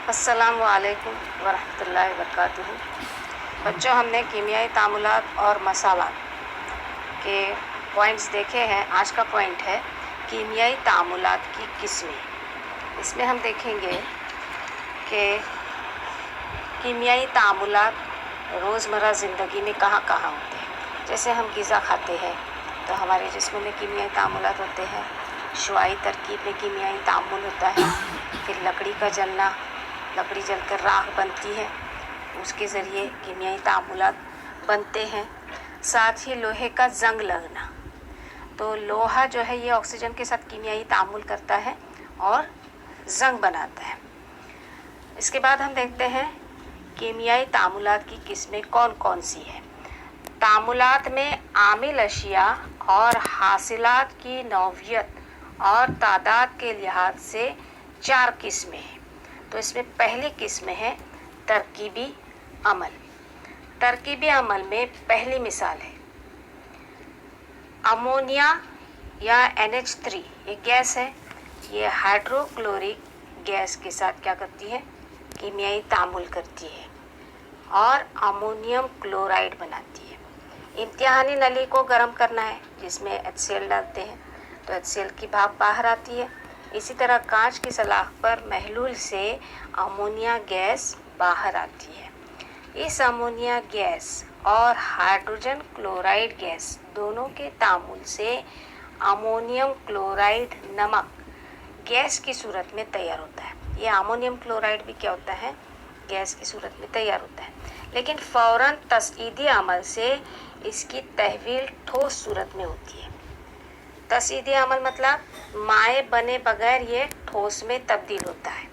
अस्सलामु अलैकुम वरहमतुल्लाहि वबरकातुहू। बच्चों, हमने कीमियाई तामुलात और मसालात के पॉइंट्स देखे हैं। आज का पॉइंट है कीमियाई तामुलात की किस्में। इसमें हम देखेंगे कि कीमियाई तामुलात रोज़मर्रा ज़िंदगी में कहाँ कहाँ होते हैं। जैसे हम ग़िज़ा खाते हैं तो हमारे जिस्म में कीमियाई तामुलात होते हैं। शुआई तरकीब में कीमियाई तामुल होता है। फिर लकड़ी का जलना, लकड़ी जलकर राख बनती है, उसके ज़रिए कीमियाई तामुलात बनते हैं। साथ ही लोहे का जंग लगना, तो लोहा जो है ये ऑक्सीजन के साथ कीमियाई तामुल करता है और जंग बनाता है। इसके बाद हम देखते हैं कीमियाई तामुलात की किस्में कौन कौन सी है। तामुलात में आमिल अशिया और हासिलात की नौवियत और तादाद के लिहाज से 4 किस्में हैं। तो इसमें पहली किस्म है तरकीबी अमल। तरकीबी अमल में पहली मिसाल है अमोनिया या NH3। ये गैस है, ये हाइड्रोक्लोरिक गैस के साथ क्या करती है, कीमियाई तामुल करती है और अमोनियम क्लोराइड बनाती है। इम्तिहानी नली को गर्म करना है जिसमें HCl डालते हैं तो HCl की भाप बाहर आती है। इसी तरह कांच की सलाख पर महलूल से अमोनिया गैस बाहर आती है। इस अमोनिया गैस और हाइड्रोजन क्लोराइड गैस दोनों के तामुल से अमोनियम क्लोराइड नमक गैस की सूरत में तैयार होता है। ये अमोनियम क्लोराइड भी क्या होता है, गैस की सूरत में तैयार होता है, लेकिन फ़ौरन तस्ईदी अमल से इसकी तहवील ठोस सूरत में होती है। तस्ईदी अमल मतलब माए बने बगैर ये ठोस में तब्दील होता है,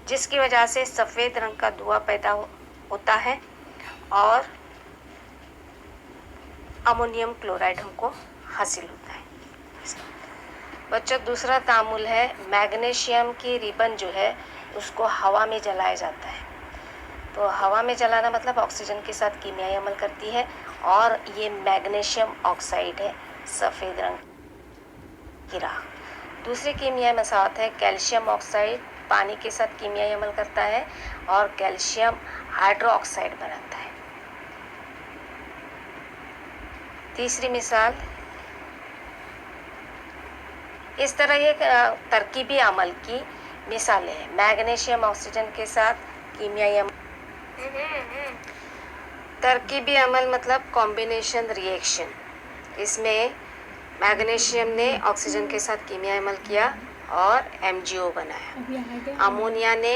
जिसकी वजह से सफ़ेद रंग का धुआं पैदा होता है और अमोनियम क्लोराइड हमको हासिल होता है। बच्चों, दूसरा तामुल है मैग्नीशियम की रिबन जो है उसको हवा में जलाया जाता है। तो हवा में जलाना मतलब ऑक्सीजन के साथ कीमियाई अमल करती है और ये मैग्नीशियम ऑक्साइड है, सफ़ेद रंग की राख। दूसरी कीमियाई मसालत है कैल्शियम ऑक्साइड, पानी के साथ कीमियाई अमल करता है और कैल्शियम हाइड्रोक्साइड बनाता है। तीसरी मिसाल, इस तरह ये तरकीबी अमल की मिसालें हैं। मैग्नीशियम ऑक्सीजन के साथ कीमियाई अमल। तरकीबी अमल मतलब कॉम्बिनेशन रिएक्शन। इसमें मैग्नीशियम ने ऑक्सीजन के साथ कीमियाई अमल किया और MgO बनाया। अमोनिया ने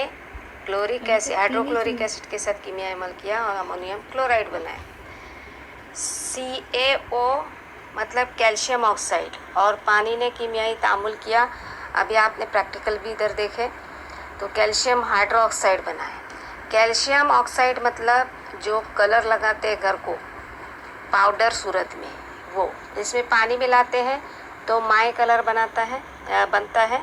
हाइड्रोक्लोरिक एसिड के साथ कीमियाई अमल किया और अमोनियम क्लोराइड बनाया। CaO मतलब कैल्शियम ऑक्साइड और पानी ने कीमियाई तामुल किया। अभी आपने प्रैक्टिकल भी इधर देखे तो कैल्शियम हाइड्रोक्साइड बना है। कैल्शियम ऑक्साइड मतलब जो कलर लगाते हैं घर को पाउडर सूरत में, वो इसमें पानी मिलाते हैं तो माई कलर बनता है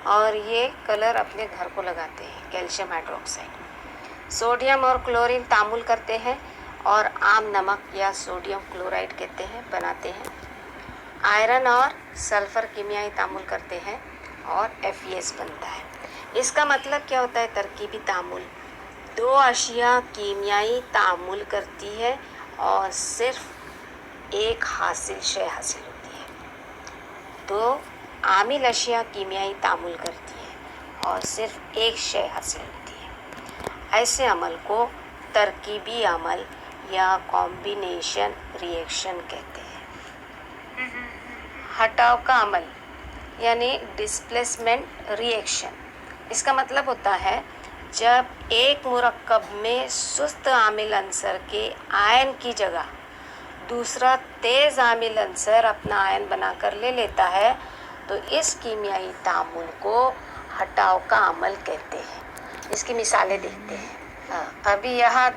और ये कलर अपने घर को लगाते हैं, कैल्शियम हाइड्रोक्साइड। सोडियम और क्लोरीन तामुल करते हैं और आम नमक या सोडियम क्लोराइड कहते हैं बनाते हैं। आयरन और सल्फ़र कीमियाई तामुल करते हैं और FeS बनता है। इसका मतलब क्या होता है, तरकीबी तामुल 2 अशिया कीमियाई तामुल करती है और सिर्फ एक हासिल शय हासिल होती है। 2 आमिल अशिया कीमियाई तामुल करती है और सिर्फ एक शय हासिल होती है। ऐसे अमल को तरकीबी अमल या कॉम्बिनेशन रिएक्शन कहते हैं। हटाव का अमल यानी डिस्प्लेसमेंट रिएक्शन। इसका मतलब होता है जब एक मुरक्कब में सुस्त आमिल अंसर के आयन की जगह दूसरा तेज़ आमिल अंसर अपना आयन बनाकर ले लेता है तो इस कीमियाई तामुल को हटाव का अमल कहते हैं। इसकी मिसालें देखते हैं। अभी यहाँ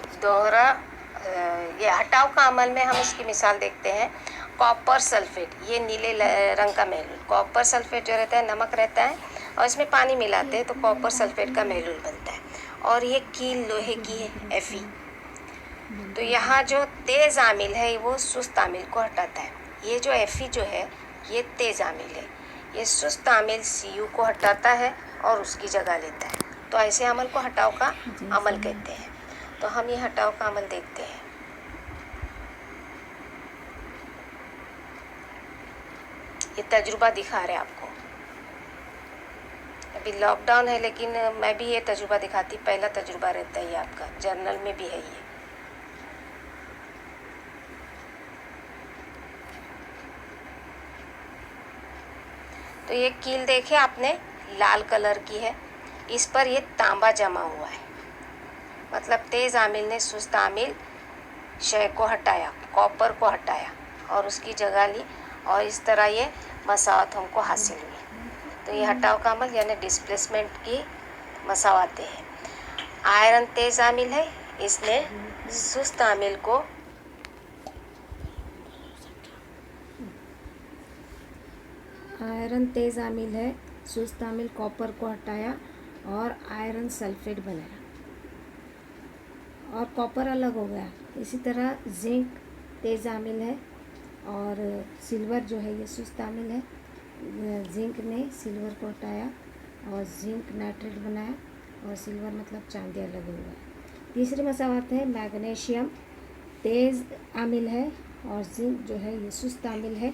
ये हटाव का अमल में हम इसकी मिसाल देखते हैं। कॉपर सल्फेट, ये नीले रंग का महलूल। कॉपर सल्फेट जो रहता है नमक रहता है और इसमें पानी मिलाते हैं तो कॉपर सल्फेट का महलूल बनता है और ये कील लोहे की है Fe। तो यहाँ जो तेज़ आमिल है वो सुस्त आमिल को हटाता है। ये जो Fe जो है ये तेज़ आमिल है, ये सुस्त आमिल Cu को हटाता है और उसकी जगह लेता है। तो ऐसे अमल को हटाव का अमल कहते हैं। तो हम ये हटाव का अमल देखते हैं। ये तजुर्बा दिखा रहे आपको। अभी लॉकडाउन है लेकिन मैं भी ये तजुर्बा दिखाती, पहला तजुर्बा रहता है ये आपका, जर्नल में भी है ये। तो ये कील देखे आपने, लाल कलर की है, इस पर ये तांबा जमा हुआ है, मतलब तेज आमिल ने सुस्त आमिल शय को हटाया, कॉपर को हटाया और उसकी जगह ली, और इस तरह ये मसावत हमको हासिल हुई। तो ये हटाव का अमल यानी डिस्प्लेसमेंट की मसावतें हैं। आयरन तेज आमिल है, इसने सुस्त आमिल को आयरन तेज आमिल है, सुस्त आमिल कॉपर को हटाया और आयरन सल्फेट बनाया और कॉपर अलग हो गया। इसी तरह जिंक तेज आमिल है और सिल्वर जो है ये सुस्त आमिल है, जिंक ने सिल्वर को हटाया और जिंक नाइट्रेट बनाया और सिल्वर मतलब चांदी अलग हो गया। तीसरी मसावत है मैग्नीशियम तेज आमिल है और जिंक जो है ये सुस्त आमिल है।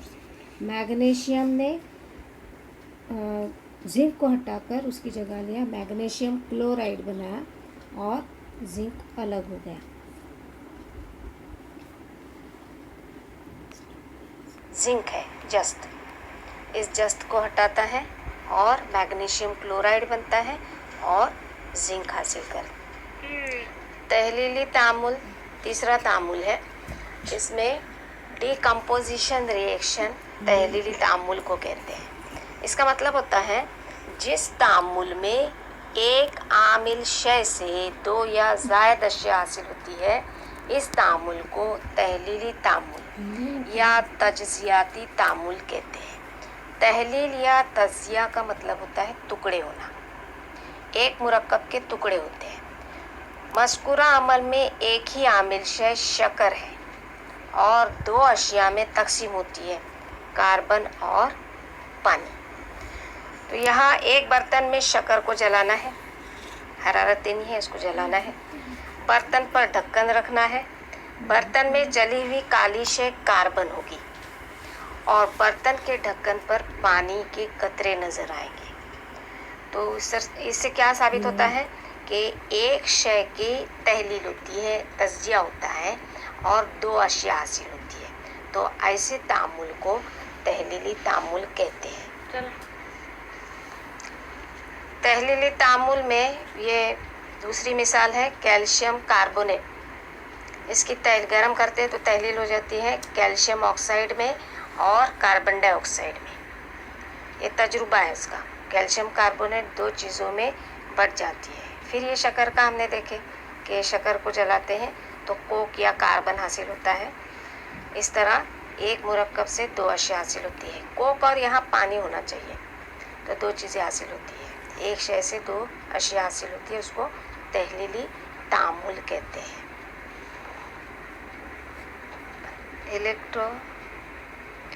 मैग्नीशियम ने जिंक को हटाकर उसकी जगह लिया, मैग्नीशियम क्लोराइड बनाया और जिंक अलग हो गया। जिंक है जस्त, इस जस्त को हटाता है और मैग्नीशियम क्लोराइड बनता है और जिंक हासिल कर। तहलीली तामुल तीसरा तामुल है, इसमें डिकम्पोजिशन रिएक्शन तहलीली तामुल को कहते हैं। इसका मतलब होता है जिस तामुल में एक आमिल शय से दो या ज़ायद अशिया हासिल होती है, इस तामुल को तहलीली तामुल या तज्जियाती तामुल कहते हैं। तहलील या तज्जिया का मतलब होता है टुकड़े होना, एक मुरक्कब के टुकड़े होते हैं। मज़कूरा अमल में एक ही आमिल शय शक्कर है और दो अशिया में तकसीम होती है, कार्बन और पानी। तो यहाँ एक बर्तन में शक्कर को जलाना है, हरारत देनी है, इसको जलाना है। बर्तन पर ढक्कन रखना है, बर्तन में जली हुई काली शय कार्बन होगी और बर्तन के ढक्कन पर पानी के कतरे नज़र आएंगे। तो इससे क्या साबित होता है कि एक शय की तहलील होती है, तज्जिया होता है और दो अशिया हासिल होती है। तो ऐसे तामुल को तहलीली तामुल कहते हैं। चलो, तहलीली तामुल में ये दूसरी मिसाल है कैल्शियम कार्बोनेट। इसकी गर्म करते हैं तो तहलील हो जाती है कैल्शियम ऑक्साइड में और कार्बन डाइऑक्साइड में। ये तजुर्बा है इसका, कैल्शियम कार्बोनेट दो चीज़ों में बढ़ जाती है। फिर ये शक्कर का हमने देखे कि शक्कर को जलाते हैं तो कोक या कार्बन हासिल होता है। इस तरह एक मुरक्कब से दो अशिया हासिल होती है। कोक और यहाँ पानी होना चाहिए, तो दो चीज़ें हासिल होती है। एक शय से दो अशिया हासिल होती है, उसको तहलीली तामुल कहते हैं।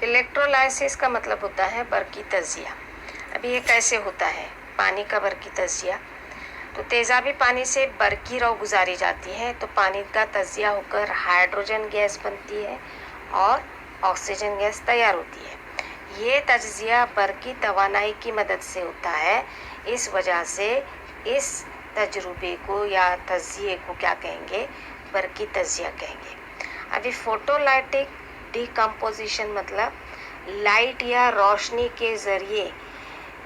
इलेक्ट्रोलाइसिस का मतलब होता है बरकी तज्जिया। अभी ये कैसे होता है पानी का बरकी तज्जिया? तो तेज़ाबी पानी से बरकी रौ गुजारी जाती है तो पानी का तज्जिया होकर हाइड्रोजन गैस बनती है और ऑक्सीजन गैस तैयार होती है। ये तज्जिया बरकी तवानाई की मदद से होता है। इस वजह से इस तजुर्बे को या तज्जिए को क्या कहेंगे? बरकी तज्जिया कहेंगे। अभी फोटोलाइटिक डिकम्पोजिशन मतलब लाइट या रोशनी के ज़रिए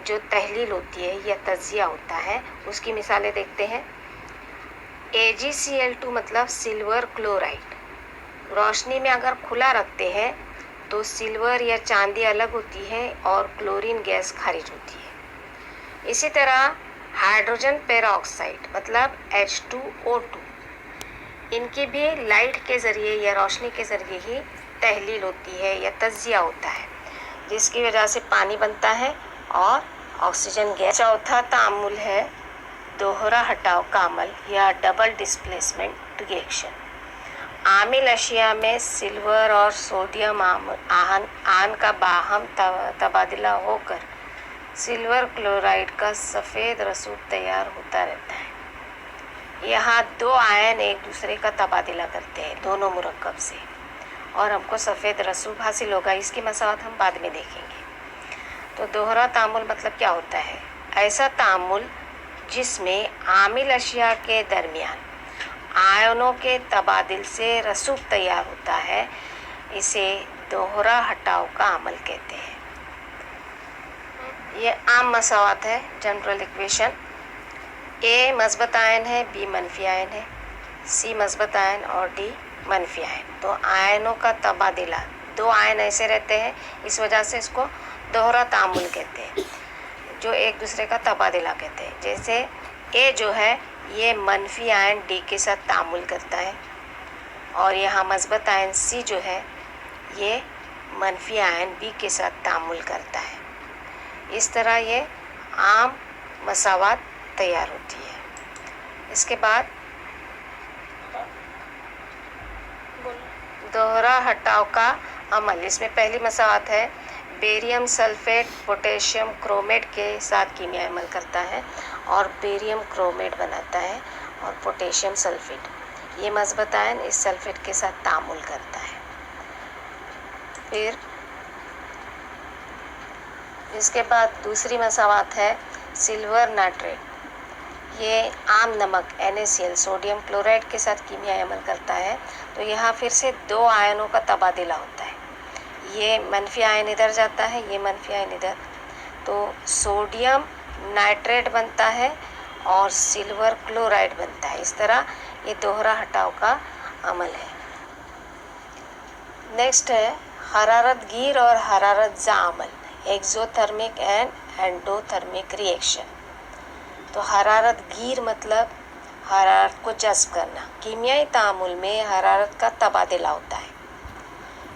जो तहलील होती है या तज्जिया होता है, उसकी मिसालें देखते हैं। AgCl2 मतलब सिल्वर क्लोराइड। रोशनी में अगर खुला रखते हैं तो सिल्वर या चांदी अलग होती है और क्लोरीन गैस खारिज होती है। इसी तरह हाइड्रोजन पेरोक्साइड मतलब H2O2, इनकी भी लाइट के ज़रिए या रोशनी के ज़रिए ही तहलील होती है या तज्जिया होता है, जिसकी वजह से पानी बनता है और ऑक्सीजन गैस। चौथा तामुल है दोहरा हटाव का अमल या डबल डिस्प्लेसमेंट रिएक्शन। आमिल अशिया में सिल्वर और सोडियम आयन का बाहम तबादला होकर सिल्वर क्लोराइड का सफ़ेद रसूख तैयार होता रहता है। यहाँ दो आयन एक दूसरे का तबादला करते हैं दोनों मुरक्कब से और हमको सफ़ेद रसूख हासिल होगा। इसकी मसावत हम बाद में देखेंगे। तो दोहरा तामुल मतलब क्या होता है? ऐसा तामुल जिसमें आमिल अशिया के दरमियान आयनों के तबादिल से रसूख तैयार होता है, इसे दोहरा हटाव का अमल कहते हैं। ये आम मसावत है, जनरल इक्वेशन। ए मस्बत आयन है, बी मनफी आयन है, सी मस्बत आयन और डी मनफी आयन। तो आयनों का तबादला, दो आयन ऐसे रहते हैं, इस वजह से इसको दोहरा तामुल कहते हैं, जो एक दूसरे का तबादला कहते हैं। जैसे ए जो है ये मनफी आयन डी के साथ तामुल करता है और यहाँ मस्बत आयन सी जो है ये मनफी आयन बी के साथ तामुल करता है। इस तरह ये आम मसावत तैयार होती है। इसके बाद दोहरा हटाव का अमल। इसमें पहली मसावत है बेरियम सल्फेट पोटेशियम क्रोमेट के साथ कीमियाई अमल करता है और बेरियम क्रोमेट बनाता है और पोटेशियम सल्फेट, ये मस्बत आयन इस सल्फेट के साथ तामुल करता है। फिर इसके बाद दूसरी मसावत है सिल्वर नाइट्रेट। ये आम नमक NaCl सोडियम क्लोराइड के साथ कीमियाई अमल करता है। तो यहाँ फिर से दो आयनों का तबादला होता है, ये मनफी आयन इधर जाता है, ये मनफी आयन इधर, तो सोडियम नाइट्रेट बनता है और सिल्वर क्लोराइड बनता है। इस तरह ये दोहरा हटाव का अमल है। नेक्स्ट है हरारत गिर और हरारत जा अमल, एक्सोथर्मिक एंड एंडोथर्मिक रिएक्शन। तो हरारत गिर मतलब हरारत को जज्ब करना। कीमियाई तामुल में हरारत का तबादला होता है।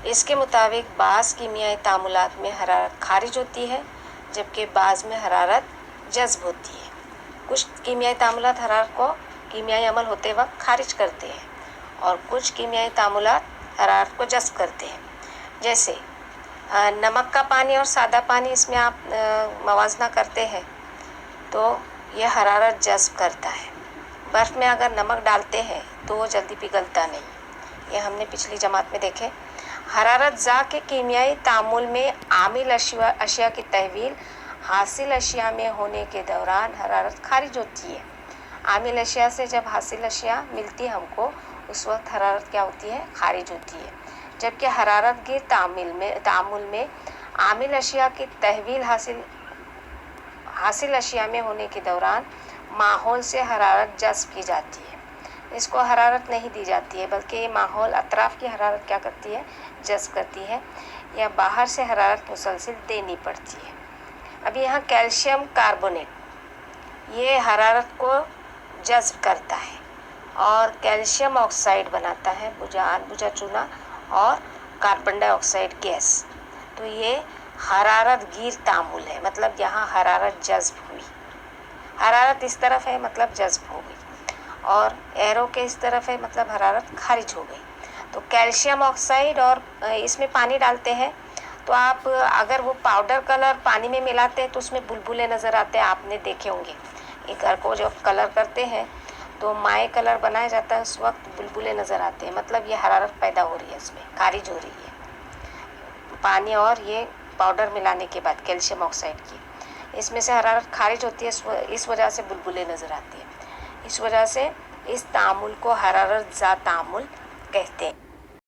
इसके मुताबिक बाज़ कीमियाई तामुलात में हरारत खारिज होती है, जबकि बाज़ में हरारत जज्ब होती है। कुछ कीमियाई तामुलात हरारत को कीमियाई अमल होते वक्त खारिज करते हैं और कुछ कीमियाई तामुलात हरारत को जज्ब करते हैं। जैसे नमक का पानी और सादा पानी, इसमें आप मवाजना करते हैं तो यह हरारत जज्ब करता है। बर्फ़ में अगर नमक डालते हैं तो वो जल्दी पिघलता नहीं, ये हमने पिछली जमात में देखे। हरारत जा के कीमियाई तामुल में आमिल अशिया की तहवील हासिल अशिया में होने के दौरान हरारत खारिज होती है। आमिल अशिया से जब हासिल अशिया मिलती है हमको, उस वक्त हरारत क्या होती है? खारिज होती है। जबकि हरारत गिर तामुल में आमिल अशिया की तहवील हासिल अशिया में होने के दौरान माहौल से हरारत जज्ब की जाती है। इसको हरारत नहीं दी जाती है, बल्कि ये माहौल अतराफ़ की हरारत क्या करती है? जज्ब करती है, या बाहर से हरारत मुसलसिल देनी पड़ती है। अब यहाँ कैल्शियम कार्बोनेट ये हरारत को जज्ब करता है और कैल्शियम ऑक्साइड बनाता है, बुझा चूना और कार्बन डाइऑक्साइड गैस। तो ये हरारत गिर तामुल है, मतलब यहाँ हरारत जज्ब हुई। हरारत इस तरफ है मतलब जज्ब हो गई, और एरो के इस तरफ है मतलब हरारत खारिज हो गई। तो कैल्शियम ऑक्साइड और इसमें पानी डालते हैं, तो आप अगर वो पाउडर कलर पानी में मिलाते हैं तो उसमें बुलबुले नज़र आते हैं, आपने देखे होंगे। एक घर को जब कलर करते हैं तो माए कलर बनाया जाता है, उस वक्त बुलबुले नज़र आते हैं, मतलब ये हरारत पैदा हो रही है, इसमें खारिज हो रही है पानी और ये पाउडर मिलाने के बाद कैल्शियम ऑक्साइड की, इसमें से हरारत खारिज होती है, इस वजह से बुलबुले नज़र आती है। इस वजह से इस तामुल को हरारत जा तामुल कहते हैं।